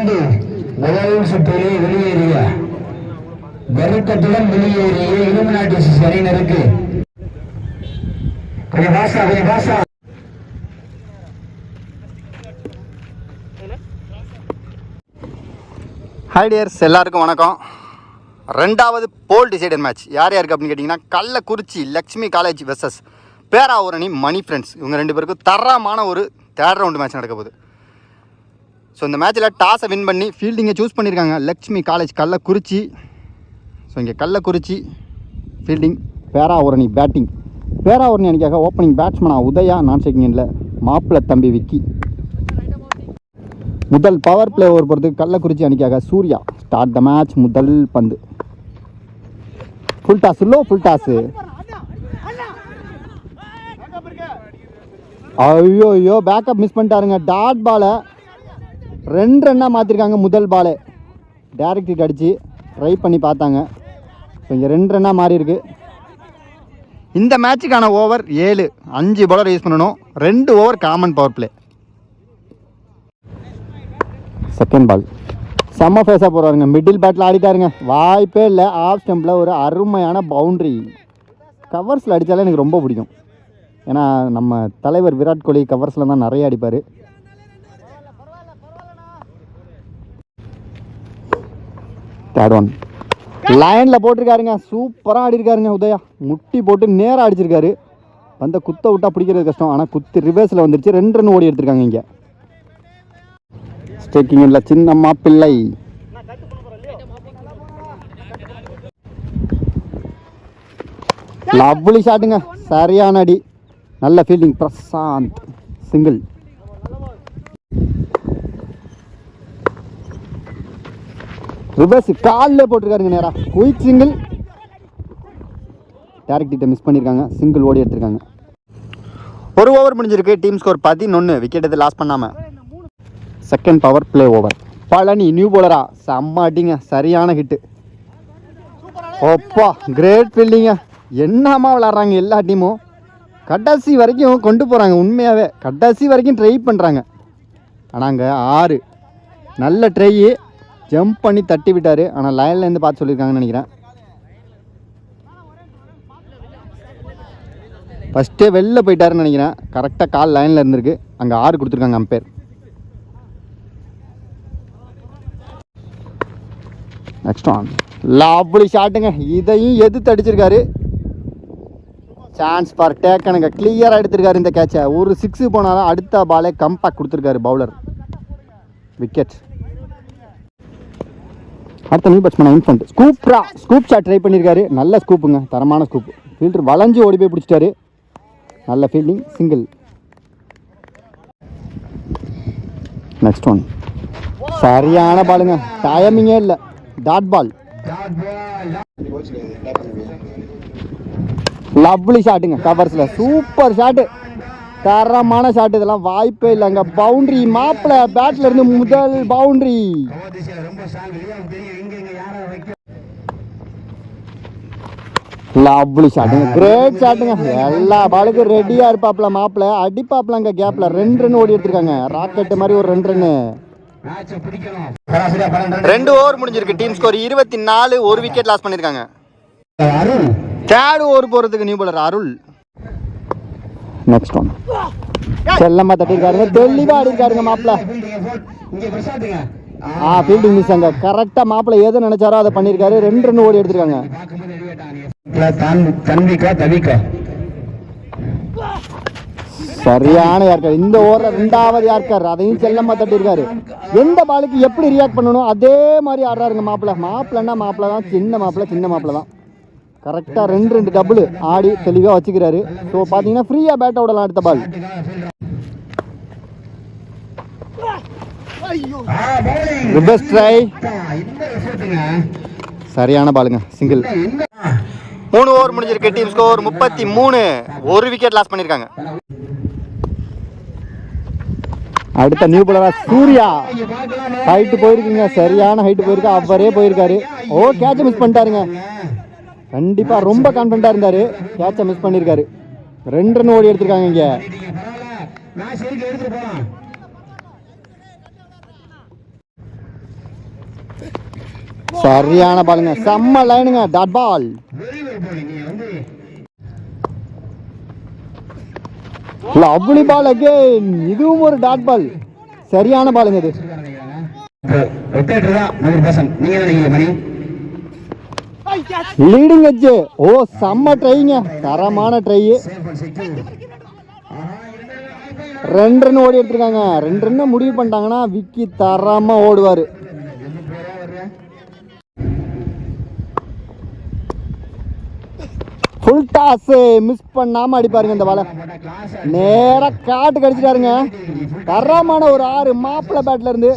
தாண்டி முதல் சுற்றிலே வெளியேறிய வெறுக்கத்துடன் வெளியேறிய இலுமினாட்டி அணியினருக்கு ஹாய் டியர்ஸ், எல்லாருக்கும் வணக்கம். ரெண்டாவது போல் டிசைடட் மேட்ச் யார் யாருக்கு அப்படின்னு கேட்டிங்கன்னா, கள்ளக்குறிச்சி லக்ஷ்மி காலேஜ் வெர்சஸ் பேராவூரணி மணி ஃப்ரெண்ட்ஸ். இவங்க ரெண்டு பேருக்கும் தரமான ஒரு தேர்ட் ரவுண்டு மேட்ச் நடக்க போகுது. ஸோ இந்த மேட்ச்சில் டாஸை வின் பண்ணி ஃபீல்டிங்கை சூஸ் பண்ணியிருக்காங்க லக்ஷ்மி காலேஜ் கள்ளக்குறிச்சி. ஸோ இங்கே கள்ளக்குறிச்சி ஃபீல்டிங், பேராவூரணி பேட்டிங். பேராவூரணி அணிக்காக ஓப்பனிங் பேட்ஸ்மேனாக உதயா, நான் செகண்டில் மாப்பிள்ளை தம்பி விக்கி. முதல் பவர் பிளே ஓவர் பொறுத்து கள்ளக்குறிச்சி அணிக்காக சூர்யா. Start the match. முதல் பந்து ஃபுல் டாஸ், லோ ஃபுல் டாஸு. ஐயோ பேக்கப் மிஸ் பண்ணிட்டாருங்க. டாட் பாலை 2 ரன்னாக மாற்றிருக்காங்க. முதல் பாலே டைரக்ட் ஹிட் அடித்து ட்ரை பண்ணி பார்த்தாங்க. ஸோ இங்கே 2 ரன்னாக மாறி இருக்கு. இந்த மேட்சுக்கான ஓவர் 7. 5 பவுலர் யூஸ் பண்ணணும். 2 over common power play. Second ball செம்ம ஃபேஸாக போகிறாருங்க. Middle battle ஆடிட்டாருங்க. வாய்ப்பே இல்லை. ஆஃப் ஸ்டம்பில் ஒரு அருமையான பவுண்ட்ரி. கவர்ஸில் அடித்தாலே எனக்கு ரொம்ப பிடிக்கும். ஏன்னா நம்ம தலைவர் விராட் கோலி கவர்ஸில் தான் நிறைய அடிப்பார். தேர்ட் ஒன் லைனில் போட்டிருக்காருங்க. சூப்பராக ஆடிருக்காருங்க உதயா. முட்டி போட்டு நேராக அடிச்சிருக்காரு. வந்த குத்த விட்டால் பிடிக்கிறது கஷ்டம். ஆனால் குத்து ரிவர்ஸில் வந்துருச்சு. 2 ரன் ஓடி எடுத்திருக்காங்க. இங்கே ஸ்டேக்கிங் இல்லை சின்னம்மா பிள்ளை. லவ்லி ஷாட்டுங்க. சரியான அடி. நல்ல ஃபீல்டிங். பிரசாந்த் சிங்கிள். ரிவர்ஸ் காலில் போட்டிருக்காருங்க நேராக. Quick single. டைரக்ட் ஹிட்டை மிஸ் பண்ணியிருக்காங்க. சிங்கிள் ஓடி எடுத்திருக்காங்க. ஒரு ஓவர் முடிஞ்சிருக்கு. Team score 11. விக்கெட் எது லாஸ் பண்ணாமல். Second power play over. Palani new போலரா. செம்ம அடிங்க. சரியான ஹிட்டு. ஓப்பா கிரேட் ஃபீல்டிங்க. என்னமா விளாட்றாங்க எல்லா டீமும். கடைசி வரைக்கும் கொண்டு போகிறாங்க. உண்மையாகவே கடைசி வரைக்கும் ட்ரை பண்ணுறாங்க. ஆனால் அங்கே 6 நல்ல ட்ரையு. ஜம்ப் பண்ணி தட்டி விட்டார். ஆனால் லைன்லேருந்து பார்த்து சொல்லியிருக்காங்கன்னு நினைக்கிறேன். ஃபஸ்ட்டே வெளில போயிட்டாருன்னு நினைக்கிறேன். கரெக்டாக கால் லைனில் இருந்திருக்கு. அங்கே 6 கொடுத்துருக்காங்க அம்பேர். நெக்ஸ்ட் ஒன் லவ்லி ஷாட்டுங்க. இதையும் எதிர்த்து அடிச்சிருக்காரு. சான்ஸ் ஃபார் டேக்கனுங்க. கிளியராக எடுத்திருக்காரு இந்த கேட்சை. ஒரு 6 போனாலும் அடுத்த பாலே கம்பேக்ட் கொடுத்துருக்காரு பவுலர். விக்கெட். அடுத்த நியூ பேட்ஸ்மேன் இன்ஃபண்ட். ஸ்கூப் ஷாட் ட்ரை பண்ணியிருக்காரு. நல்ல ஸ்கூப்புங்க. தரமான ஸ்கூப். ஃபீல்டர் வளைஞ்சு ஓடி போய் பிடிச்சிட்டாரு. நல்ல ஃபீல்டிங். சிங்கிள். நெக்ஸ்ட் ஒன் சரியான பாலுங்க. டைமிங்கே இல்லை. Dot ball. லவ்லி ஷாட்டுங்க. கவர்ஸில் சூப்பர் ஷாட்டு. தரமான ஷாட். இதெல்லாம் வாய்ப்பே இல்லை. அங்கே பவுண்ட்ரி. மாப்பிள்ளை பேட்டில் இருந்து முதல் பவுண்ட்ரி. லவ்லி ஷாட்டுங்க. கிரேட் ஷாட்டுங்க. எல்லா பாலுக்கும் ரெடியாக இருப்பாப்ல மாப்பிள்ளை. அடிப்பாப்ல அங்கே கேப்பில் 2 ரன் ஓடி எடுத்திருக்காங்க. ராக்கெட்டு மாதிரி ஒரு 2 ரன்னு. 2 ஓவர் முடிஞ்சிருக்கு. Team score 24. ஒரு விக்கெட் லாஸ் பண்ணியிருக்காங்க. தேர்ட் ஓவர் போகிறதுக்கு நியூ பாலர் அருள். நெக்ஸ்ட் ஒன் செல்லம்மா தட்டிருக்காருங்க. தெளிவாக ஆடிருக்காருங்க மாப்பிள்ள. Fielding miss. அங்கே கரெக்டாக மாப்பிள்ள எது நினைச்சாரோ அதை பண்ணியிருக்காரு. 2 ரன் ஓடி எடுத்திருக்காங்க. சரியான யார்கர். இந்த ஓவரில் 2வது யார்கர். அதையும் செல்லம்மா தட்டிருக்காரு. எந்த பாலுக்கு எப்படி ரியாக்ட் பண்ணணும் அதே மாதிரி ஆடுறாருங்க மாப்பிள்ள. மாப்பிள்ளன்னா மாப்பிள்ள தான். சின்ன மாப்பிள்ள தான். கரெக்டாக 2 டபுள் ஆடி தெளிவாக வச்சுக்கிறாரு. ஸோ பார்த்தீங்கன்னா ஃப்ரீயாக பேட் விடலாம் அடுத்த பால். Reverse try. சரியான பாலுங்க. சிங்கிள். 3 ஓவர் முடிஞ்சிருக்கு. Team score 33. ஒரு விக்கெட் லாஸ் பண்ணியிருக்காங்க. அடுத்த நியூ பாலரா சூர்யா. ஹைட்டு போயிருக்குங்க. சரியான ஹைட்டு போயிருக்கு. அவரே போயிருக்காரு. கேட்சை மிஸ் பண்ணிட்டாருங்க. கண்டிப்பாக ரொம்ப கான்ஃபிடண்டாக இருந்தார். கேட்சை மிஸ் பண்ணியிருக்காரு. 2 ரன் ஓடி எடுத்திருக்காங்க. இங்கே சரியான பாலுங்க, செம்ம லைனுங்க, dot ball. Lovely ball again, இதுவும் ஒரு டாட் பால். சரியான பாலுங்க இது. Leading edge. ஓ செம்ம ட்ரைங்க, தரமான ட்ரை. 2 ரன் ஓடி எடுத்திருக்காங்க. 2 ரன் முடிவு பண்ணிட்டாங்கன்னா விக்கி தரமா ஓடுவாரு. ஃபுல் டாஸ் மிஸ் பண்ணாம அடிப்பாருங்க இந்த பால. நேரா காட்டு கடிச்சிட்டாருங்க. தரமான ஒரு 6 மாப்பிள பேட்ல இருந்து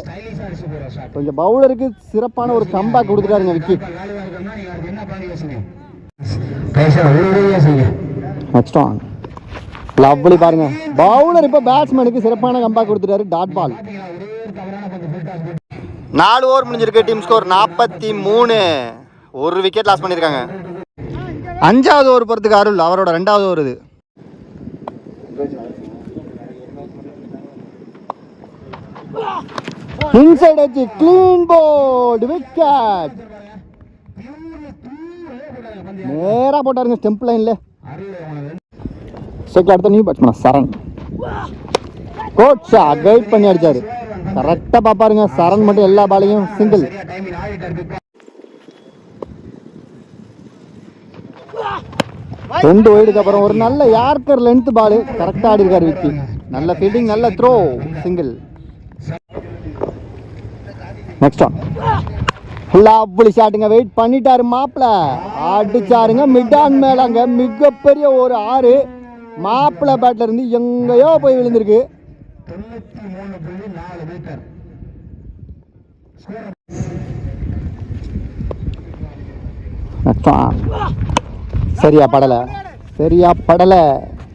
கொஞ்சம் பவுலருக்கு சிறப்பான ஒரு கம்பேக் கொடுத்துட்டாருங்க விக்கி. நெக்ஸ்ட் ஆன் லவ்லி பாருங்க, பவுலர் இப்ப பேட்ஸ்மேனுக்கு சிறப்பான கம்பேக் கொடுத்துட்டாரு, டாட் பால். 4 ஓவர் முடிஞ்சிருக்கு. Team score 43. ஒரு விக்கெட் லாஸ் பண்ணிருக்காங்க. 5வது ஓவர் போறதுக்கு அருள், அவரோட 2வது ஓவர் இது. Inside edge, clean bolt, wicket. நேரா போட்டாருங்க ஸ்டெம்ப் லைன்ல. அடுத்த நியூ பேட்ஸ்மேன் சரண். கோட்ஸா கைட் பண்ணி அடிச்சாரு. கரெக்டா பாப்பாருங்க, சரண் மட்டும் எல்லா பாலையும் சிங்கிள். ரெண்டு ஒயிடுக்கு அப்புறம் ஒரு நல்ல யார்கர் லென்த் பால் கரெக்டா ஆடி இருக்காரு விக்கி. நல்ல ஃபீல்டிங், நல்ல throw, single. Next on lovely ஷாட்டுங்க, வெயிட் பண்ணிட்டாரு மாப்பிள, அடிச்சாருங்க மிட் ஆன் மேலங்க. மிகப்பெரிய ஒரு 6 மாப்பிள பேட்ல இருந்து எங்கேயோ போய் விழுந்திருக்கு. சரியா படல, சரியா படல.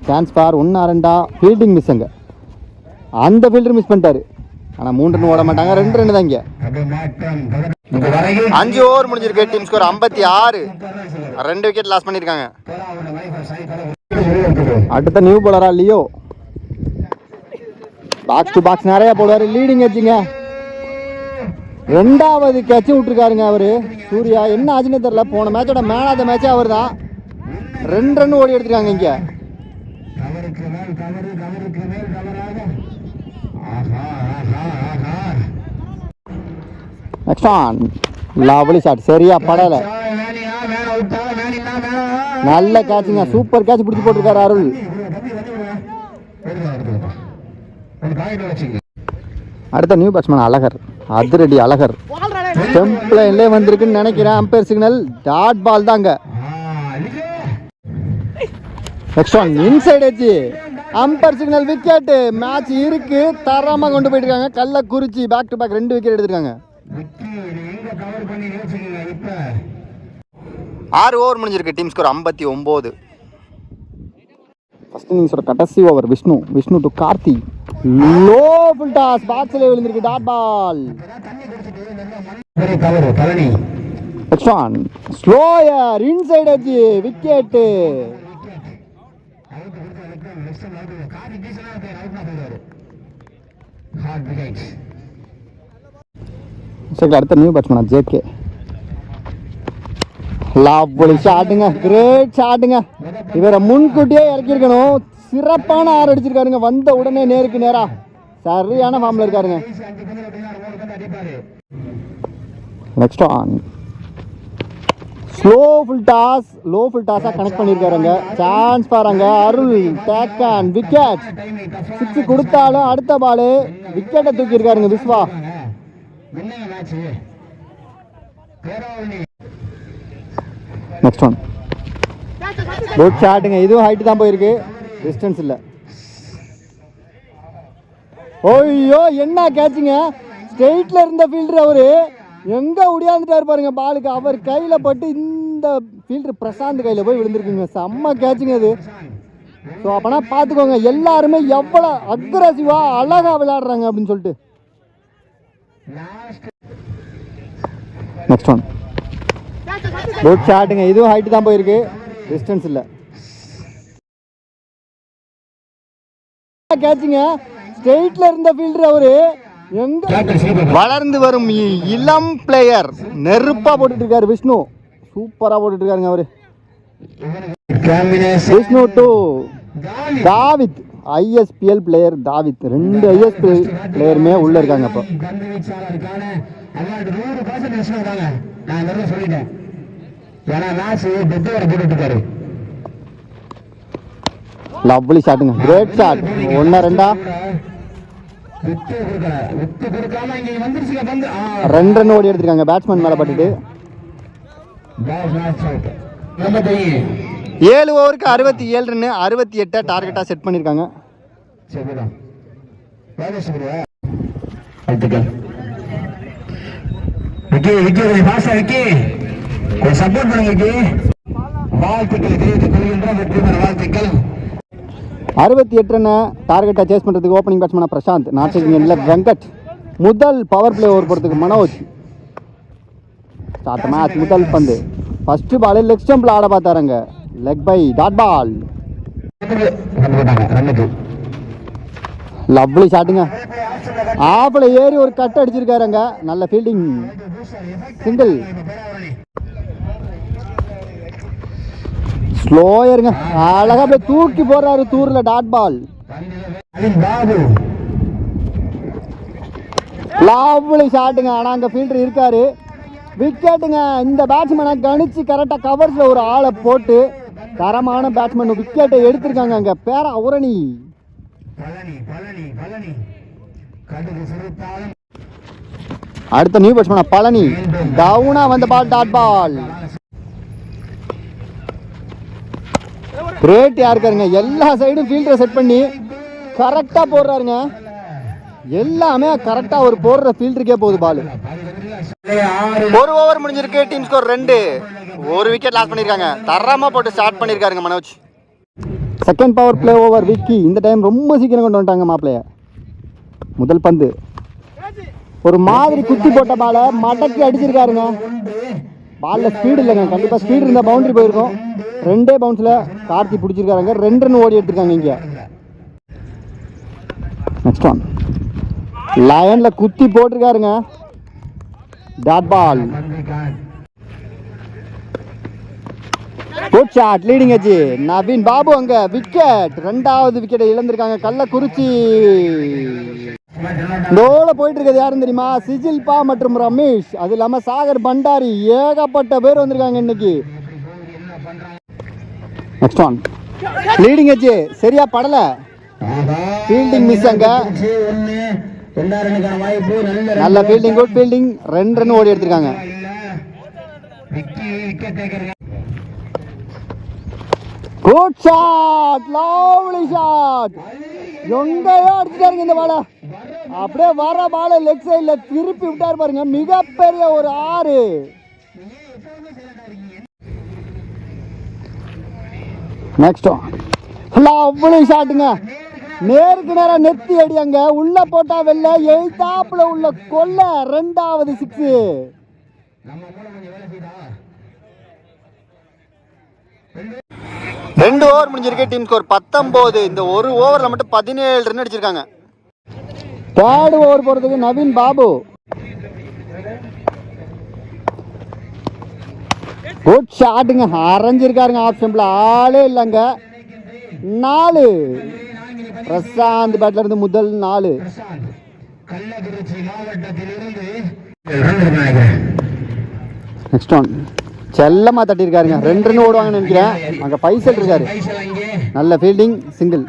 Chance for 1-2. ஃபீல்டிங் மிஸ்ஸுங்க, அந்த ஃபீல்டர் மிஸ் பண்ணிட்டாரு. ஆனா 3 ரன் ஓட மாட்டாங்க, 2 ரன் தான் இங்க. 5 ஓவர் முடிஞ்சிருக்கு. Team score 56. 2 விக்கெட் லாஸ் பண்ணிருக்காங்க. அடுத்த நியூ போலரா லியோ. பாக்ஸ் டு பாக்ஸ் நிறைய போடுவாரு. லீடிங் எட்ஜுங்க, 2வது கேட்ச் விட்டுருக்காருங்க அவரு. சூர்யா என்ன ஆச்சுன்னு தெரியல. போன மேட்சோட மேன் ஆஃப் த மேட்சே அவர் தான். 2 ரன் ஓடி எடுத்துருக்காங்க இங்க. நெக்ஸ்ட் ஆன் லவ்லி ஷாட், சரியா படல. நல்ல கேட்சுங்க, சூப்பர் கேட்ச் பிடிச்சி போட்டிருக்காரு அருள். அடுத்த நியூ பேட்ஸ்மேன் அழகர், அதிரடி அழகர். ஸ்டெம்ப் லைன்ல வந்திருக்குன்னு நினைக்கிறேன். அம்பையர் சிக்னல், டாட் பால் தாங்க. Next one inside edge, umpire signal, wicket. Match இருக்கு, தரமா கொண்டு போயிட்டு இருக்காங்க. Kallakurichi back to back 2 wicket எடுத்திருக்காங்க. 6 ஓவர் முடிஞ்சிருக்கு. Team score 59. ஃபர்ஸ்ட் இன்னிங்ஸோட கடைசி over. Vishnu to Karthi, low full toss, பாக்ஸ்ல விழுந்திருக்கு, dot ball. Next one slower, inside edge, wicket. அடுத்த நியூ பேட்ஸ்மேன் ஜேகே. லவ்லி ஷாட்டுங்க, கிரேட் ஷாட்டுங்க. இவரை முன்கூட்டியே இறக்கிருக்கணும். சிறப்பான 6 அடிச்சிருக்காருங்க. வந்த உடனே நேருக்கு நேரா சரியான ஃபார்ம்ல இருக்காருங்க. Next on slow full toss, low full டாஸா கனெக்ட் பண்ணிருக்காருங்க. சான்ஸ் பாருங்க அருள், டேக் அண்ட் விக்கெட். 6 கொடுத்தாலும் அடுத்த பால் விக்கெட்டை தூக்கி இருக்காருங்க விஸ்வா. நெக்ஸ்ட் ஒன் குட் ஷாட்டுங்க, இதுவும் ஹைட் தான் போயிருக்கு, டிஸ்டன்ஸ் இல்லை. ஓய்யோ என்ன கேட்சுங்க, ஸ்ட்ரெயிட்ல இருந்த ஃபீல்டர் அவரு எங்க உடையாந்துட்டாரு பாருங்க பாலுக்கு. அவர் கையில பட்டு இந்த ஃபீல்டர் பிரசாந்த் கையில போய் விழுந்திருக்குங்க. செம்ம கேட்சுங்க அது. ஸோ அப்பனா பார்த்துக்கோங்க எல்லாருமே எவ்வளோ அக்ரஸிவா அழகா விளையாடுறாங்க அப்படின்னு சொல்லிட்டு. நெக்ஸ்ட் ஒன் குட் ஷாட்டுங்க, இதுவும் ஹைட் தான் போயிருக்கு, டிஸ்டன்ஸ் இல்லை. கேட்சுங்க ஸ்ட்ரெயிட்ல இருந்த ஃபீல்டர் அவரு எங்க வளர்ந்து வரும் இளம் பிளேயர் நெருப்பா போட்டுட்டு இருக்காரு விஷ்ணு. சூப்பரா போட்டுட்டு இருக்காருங்க அவரு. Vishnu to Davith, ISPL player Davith. 2 ISPL பிளேயருமே உள்ள இருக்காங்க. இப்போ லவ்லி ஷாட்டுங்க, கிரேட் ஷாட். 1-2 2 ரன் ஓடி எடுத்திருக்காங்க பேட்ஸ்மேன் மேல பட்டுட்டு. 7 ஓவருக்கு 67 ரன், 68 டார்கெட்டா செட் பண்ணிருக்காங்க. சப்போர்ட் பண்ணுங்க. வாழ்த்துக்கள் தெரிவித்துக் கொள்கின்றோம். வெற்றி பெற வாழ்த்துக்கள். 68 ரன் டார்கெட்டை சேஸ் பண்ணுறதுக்கு ஓப்பனிங் பேட்ஸ்மேனாக பிரசாந்த், நார்த் இந்தியனில் வெங்கட். முதல் பவர் பிளே ஓவர் போகிறதுக்கு மனோஜ். Start match. முதல் பந்து ஃபர்ஸ்ட் பால் லெக் ஸ்டம்பில் ஆட பார்த்தாருங்க. Leg bye dot ball. Lovely ஷாட்டுங்க. ஆப்பில் ஏறி ஒரு கட் அடிச்சிருக்காருங்க. நல்ல ஃபீல்டிங், சிங்கிள். ஸ்லோயருங்க, அழகா போய் தூக்கி போடுறாரு தூர்ல. Dot ball. லவ்லி ஷாட்டுங்க. ஆனா அங்க ஃபீல்டர் இருக்காரு. விக்கெட்டுங்க. இந்த பேட்ஸ்மேனை கணிச்சு கரெக்டா கவர்ஸ்ல ஒரு ஆளை போட்டு தரமான பேட்ஸ்மேன் விக்கெட்டை எடுத்திருக்காங்க அங்க. பேரா உரணி. அடுத்த நியூ பேட்ஸ்மேனா பழனி. டவுனா வந்த பால், டாட் பால். கிரேட் யாருக்காருங்க. எல்லா சைடும் ஃபீல்டரை செட் பண்ணி கரெக்டா போடுறாருங்க. எல்லாமே கரெக்டா ஒரு போடுற ஃபீல்டருக்கே போகுது பால். 1 ஓவர் முடிஞ்சிருக்கு. Team score 2. 1 விக்கெட் லாஸ் பண்ணிருக்காங்க. தரமா போட்டு ஸ்டார்ட் பண்ணிருக்காருங்க Manoj. Second power play over Vicky. இந்த டைம் ரொம்ப சீக்கிரம் கொண்டு வந்துட்டாங்க மாப்பிளைய. முதல் பந்து ஒரு மாதிரி குத்தி போட்ட பாலை மடக்கி அடிச்சிருக்காருங்க. பால்ல ஸ்பீடு இல்லைங்க. கண்டிப்பா ஸ்பீடு இருந்தா பவுண்டரி போயிருக்கும். 2 பவுன்ஸ்ல கார்த்தி பிடிச்சிருக்காருங்க. 2 ரன் ஓடி எடுத்திருக்காங்க இங்க. நெக்ஸ்ட் ஒன் லயன்ல குத்தி போட்டிருக்காருங்க. Dot ball. Good shot. Leading edge Naveen Babu அங்க விக்கெட். 2வது விக்கெட்டை இழந்திருக்காங்க கள்ளக்குறிச்சி. டோல போயிட்டு இருக்கிறது யாரும் தெரியுமா? சிஜில்பா மற்றும் ரமேஷ். அது இல்லாம சாகர் பண்டாரி. ஏகப்பட்ட பேர் வந்திருக்காங்க இன்னைக்கு. நெக்ஸ்ட் ஒன் லீடிங் எட்ஜ் சரியா படல. ஃபீல்டிங் மிஸ் அங்க. நல்ல ஃபீல்டிங், குட் ஃபீல்டிங். 2 ரன் ஓடி எடுத்திருக்காங்க. Good shot, lovely shot. எங்கேயோ அடிச்சுட்டாருங்க இந்த பாலை. அப்படியே வர பாலை லெக் சைட்ல திருப்பி விட்டாரு பாருங்க. மிகப்பெரிய ஒரு 6. நெக்ஸ்ட் லவ்லி ஷாட்டுங்க. நேருக்கு நேரா நெத்தி அடி அங்க. உள்ள போட்டா வெள்ள. எய்தாப்புல உள்ள கொல்ல. 2வது 6. 2 ஓவர் முடிஞ்சிருக்கு. Team score 19. இந்த 1 ஓவர்ல மட்டும் 17 ரன் அடிச்சிருக்காங்க. 3rd ஓவர் போறதுக்கு நவீன் பாபு. குட் ஷாட்டுங்க. அரைஞ்சிருக்காருங்க ஆஃப் ஸ்டம்பில். ஆளே இல்லைங்க. 4. பிரசாந்த் பேட்ல இருந்து முதல் 4. நெக்ஸ்ட் ஒன் செல்லமா தட்டிருக்காருங்க. 2 ரன் ஓடுவாங்கன்னு நினைக்கிறேன். அங்க பைசல் இருக்காரு. நல்ல fielding, single.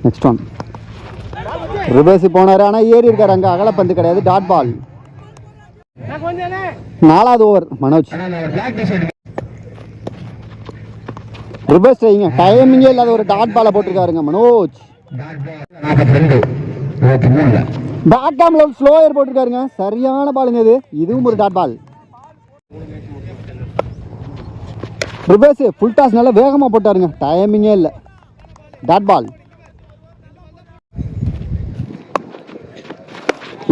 Next one reverse போனாரு. ஆனா ஏறி இருக்காரு அங்க. அகலப்பந்து கிடையாது. Dot ball. 4வது ஓவர் மனோஜ். ரிவர்ஸ் செய்யுங்க. டைமிங்கே இல்லாத ஒரு டாட் பாலை போட்டிருக்காருங்க மனோஜ். பேக்காம்ல ஒரு ஸ்லோயர் போட்டிருக்காருங்க. சரியான பாலுங்க இது. இதுவும் ஒரு dot ball. Reverse full toss நல்லா வேகமா போட்டாருங்க. டைமிங்கே இல்லை. Dot ball.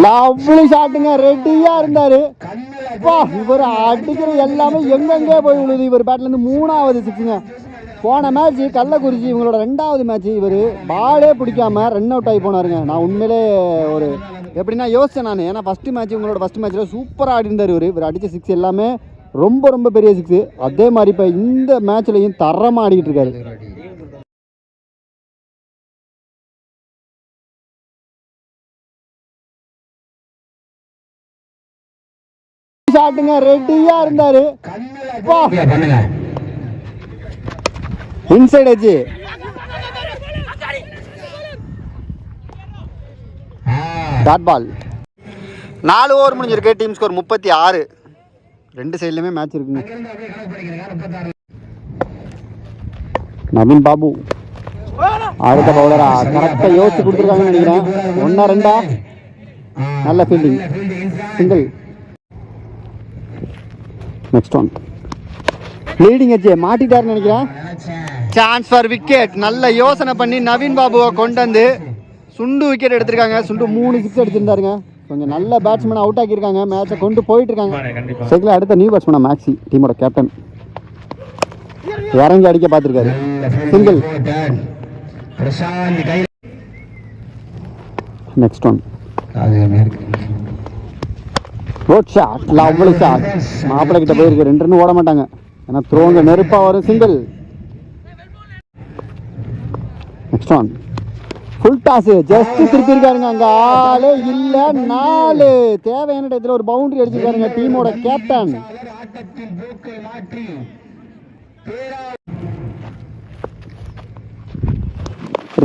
லவ்லி ஷாட்டுங்க. ரெடியா இருந்தாரு. இவர் அடிக்கிற எல்லாமே எங்கெங்கே போய் விழுது. இவர் பேட்ல இருந்து 3வது 6ங்க. போன மேட்ச் கள்ளக்குறிச்சி இவங்களோட 2வது மேட்ச் இவர் பாலே பிடிக்காம ரன் அவுட் ஆகி போனாருங்க. நான் உண்மையிலே ஒரு எப்படின்னா யோசிச்சேன் நான். ஏன்னா ஃபஸ்ட்டு மேட்ச் இவங்களோட ஃபஸ்ட் மேட்ச்சில் சூப்பராக ஆடி இருந்தார் இவர் அடித்த 6 எல்லாமே ரொம்ப ரொம்ப பெரிய 6. அதே மாதிரி இப்போ இந்த மேட்ச்லையும் தரமாக ஆடிக்கிட்டு இருக்காரு. ஷாட்டுங்க ரெடியா இருந்தாரு. Inside edge dot ball. 4 over முடிஞ்சிருக்கு. Team score 36. 2 சைட்லையுமே மேட்ச் இருக்குங்க. நவீன் பாபு அடுத்த பவுலரா கரெக்டாக யோசிச்சு கொடுத்துருக்காங்கன்னு நினைக்கிறேன். 1-2 நல்ல fielding. Single. Next one leading edge மாட்டிட்டாருன்னு நினைக்கிறேன். Chance for wicket. நல்ல யோசனை பண்ணி நவீன் பாபுவை கொண்டு வந்து சுண்டு விக்கெட் எடுத்திருக்காங்க. சுண்டு 3 6 அடிச்சிருந்தாருங்க. கொஞ்சம் நல்ல பேட்ஸ்மேன் அவுட் ஆக்கியிருக்காங்க. மேட்சை கொண்டு போயிட்டு இருக்காங்க. செகண்டில் அடுத்த நியூ பேட்ஸ்மேனா மேக்ஸி டீமோட கேப்டன் இறங்கி அடிக்க பார்த்துருக்காரு. Single. Next one good shot. Lovely shot. மாப்பிள்ளை கிட்ட போயிருக்கு. 2 ரன் ஓட மாட்டாங்க. ஏன்னா த்ரோங்க நெருப்பாக வரும். Single. Next one full toss. Just திருப்பி இருக்காருங்க. அங்கே ஆளே இல்லை. 4 தேவையான இடத்துல ஒரு பவுண்டரி அடிச்சிருக்காருங்க டீமோட கேப்டன்.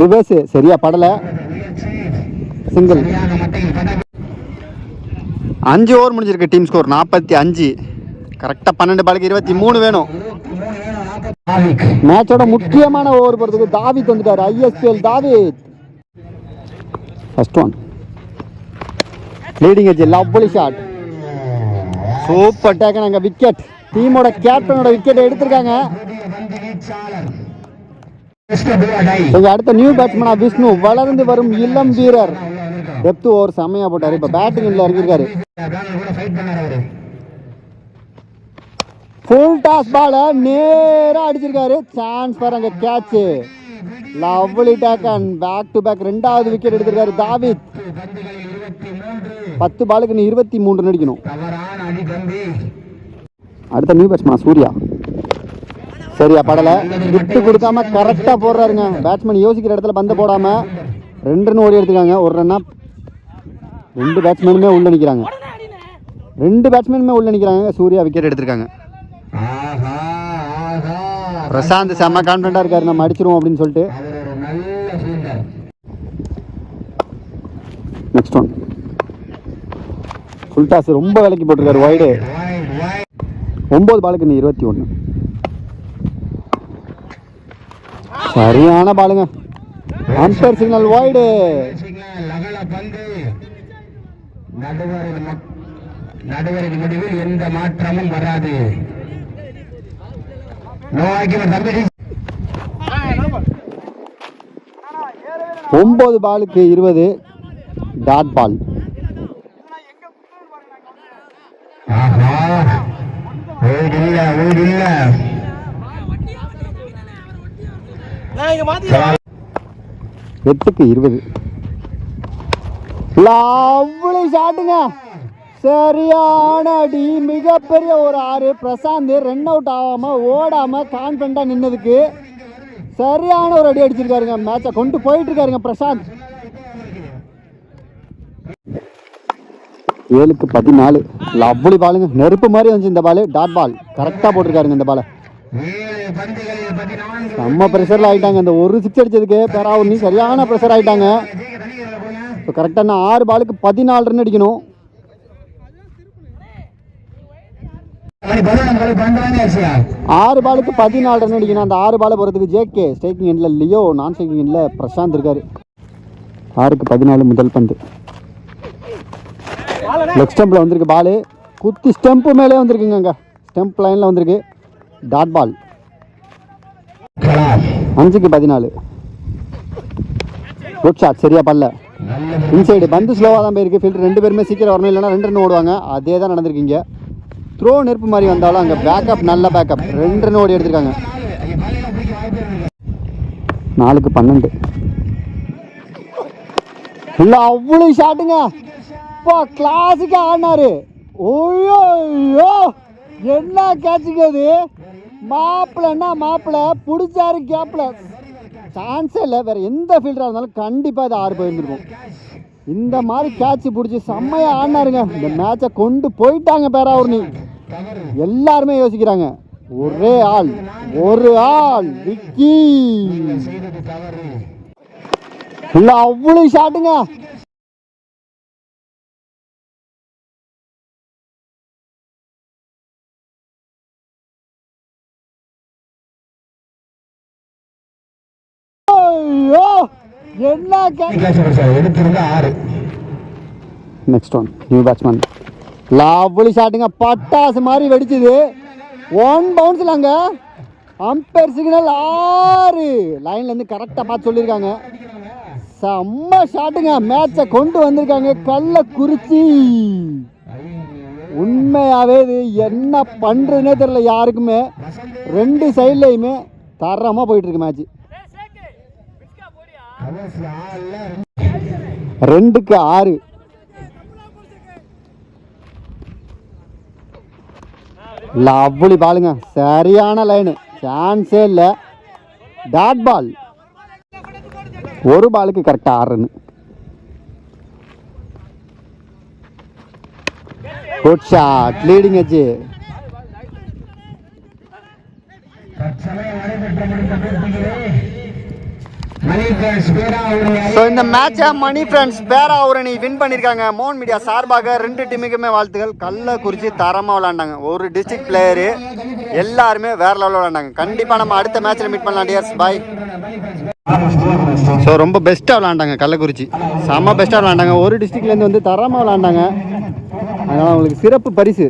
ரிவர்ஸ் சரியா படலை. சிங்கிள். 5 ஓவர் முடிஞ்சிருக்கு. Team score 45. கரெக்டாக 12 பாலுக்கு 23 வேணும். மேட்சோட முக்கியமான ஓவர் போகிறதுக்கு தாவித் வந்துட்டார். ISPL David. First one leading edge lovely shot. Super taken. அங்கே விக்கெட். டீமோட கேப்டனோட விக்கெட் எடுத்திருக்காங்க. அடுத்த நியூ பேட்ஸ்மேனா விஷ்ணு வளர்ந்து வரும் இளம் வீரர். டெப்த் ஓவர் செம்மையா போட்டாரு. இப்போ பேட்டிங் இல்லை இறங்கியிருக்காரு. ஃபுல் டாஸ் பால நேராக அடிச்சிருக்காரு. சான்ஸ் ஃபார் அங்கே catch. Lovely taken. Back to back 2வது விக்கெட் எடுத்திருக்காரு தாவித். 10 பாலுக்கு 23 அடிக்கணும். அடுத்த நியூ பேட்ஸ்மேனா சூர்யா. சரியா படலை. விட்டு கொடுக்காம கரெக்டாக போடுறாருங்க. பேட்ஸ்மேன் யோசிக்கிற இடத்துல பந்து போடாம 2 ரன் ஓடி எடுத்துக்காங்க. 1 ரன்னா 2 பேட்ஸ்மேனுமே உள்ள நிற்கிறாங்க. 2 பேட்ஸ்மேனுமே உள்ள நிற்கிறாங்க. சூர்யா விக்கெட் எடுத்திருக்காங்க. பிரசாந்த் செம்ம கான்ஃபிடண்டா இருக்காரு. நம்ம அடிச்சிருவோம் அப்படின்னு சொல்லிட்டு. நெக்ஸ்ட் ஒன் ஃபுல் டாஸ் ரொம்ப விலைக்கு போட்டிருக்காரு. வைடு. 9 பாலுக்கு 21. சரியான பாலுங்க. Umpire signal wide. நடுவரின் முடிவில் எந்த மாற்றமும் வராது. 9 பாலுக்கு 20 டாட் பால். எட்டுக்கு 20. லவ்லி ஷாட்டுங்க. சரியான அடி. மிகப்பெரிய ஒரு 6. பிரசாந்த் ரன் அவுட் ஆகாமல் ஓடாமல் கான்ஃபிடண்டாக நின்னதுக்கு சரியான ஒரு அடி அடிச்சிருக்காருங்க. மேட்சை கொண்டு போயிட்டு இருக்காருங்க பிரசாந்த். 7க்கு 14. லவ்லி பாலுங்க. நெருப்பு மாதிரி வந்துச்சு இந்த பால். Dot ball. கரெக்டாக போட்டிருக்காருங்க இந்த பாலை. செம்ம ப்ரெஷரில் ஆகிட்டாங்க. இந்த ஒரு 6 அடிச்சதுக்கு பேராவூர்னி சரியான ப்ரெஷர் ஆகிட்டாங்க. இப்போ கரெக்டாக 6 பாலுக்கு 14 ரன் அடிக்கணும். 6 பாலுக்கு 14 ரன் அடிக்கணும். அந்த 6 பாலை போகிறதுக்கு JK ஸ்ட்ரைக்கிங் எண்டில் லியோ, நான் ஸ்ட்ரைக்கிங் எண்டில் பிரசாந்த் இருக்காரு. 6க்கு 14 முதல் பந்து. லெக் ஸ்டம்பில் வந்திருக்கு பாலு. குத்தி ஸ்டெம்பு மேலே வந்திருக்குங்க. அங்கே ஸ்டெம்ப் லைனில் வந்திருக்கு. Dot ball. 5க்கு 14. Good shot. சரியா பல்ல. இன்சைடு பந்து ஸ்லோவாக தான் போயிருக்கு. ஃபீல்டர் 2 பேருமே சீக்கிரம் வரணும், இல்லைன்னா 2 ரன் ஓடுவாங்க. அதே தான் நடந்திருக்கீங்க. த்ரோ நெருப்பு மாதிரி வந்தாலும் அங்கே பேக்கப் நல்ல பேக்கப். 2 ரன் ஓடி எடுத்திருக்காங்க. 4-12 இல்லை அவ்வளோ ஷாட்டுங்க. இப்போ கிளாஸுக்கு ஆடினாரு. ஓய்யோ என்ன கேட்சுங்க அது. மாப்பிள்ளை பிடிச்சாரு கேப்பில். சான்ஸே இல்லை. வேறு எந்த ஃபீல்டராக இருந்தாலும் கண்டிப்பாக இது 6 போயிருந்துருக்கும். இந்த மாதிரி கேட்ச் பிடிச்சி செம்மையாக ஆடினாருங்க. இந்த மேட்சை கொண்டு போயிட்டாங்க பேராவூரணி. எல்லாருமே யோசிக்கிறாங்க. ஒரு ஆள் விக்கி. இல்லை அவ்வளோ ஷாட்டுங்க. என்ன எடுத்திருந்த 6. Next one new batsman. Lovely ஷாட்டுங்க. பட்டாசு மாதிரி வெடிச்சுது. 1 பவுன்ஸ்லாங்க. Ampere signal 6. லைன்லேருந்து கரெக்டாக பார்த்து சொல்லியிருக்காங்க. செம்ம ஷாட்டுங்க. மேட்சை கொண்டு வந்திருக்காங்க கள்ளக்குறிச்சி. உண்மையாகவே இது என்ன பண்ணுறதுனே தெரியல யாருக்குமே. 2 சைட்லேயுமே தரமாக போயிட்டுருக்கு மேட்ச்சு. 2-6. லவ்லி பாலுங்க. சரியான லைனு. சான்ஸே இல்லை. Dot ball. ஒரு பாலுக்கு கரெக்டாக 6 run. Good shot. Leading edge. So இந்த மேட்சை மணி ஃப்ரெண்ட்ஸ் பேராவூரணி வின் பண்ணியிருக்காங்க. மோகன் மீடியா சார்பாக 2 டீமுக்குமே வாழ்த்துக்கள். கள்ளக்குறிச்சி தரமாக விளாண்டாங்க. ஒரு டிஸ்ட்ரிக்ட் பிளேயரு எல்லாருமே வேறு லெவலில் விளாண்டாங்க. கண்டிப்பாக நம்ம அடுத்த மேட்ச்சில் மீட் பண்ணலாம் டியர்ஸ். பாய். ஸோ ரொம்ப பெஸ்ட்டாக விளாண்டாங்க கள்ளக்குறிச்சி. செம்ம பெஸ்ட்டாக விளாண்டாங்க. ஒரு டிஸ்ட்ரிக்ட்லேருந்து வந்து தரமாக விளாண்டாங்க. அதனால் அவங்களுக்கு சிறப்பு பரிசு.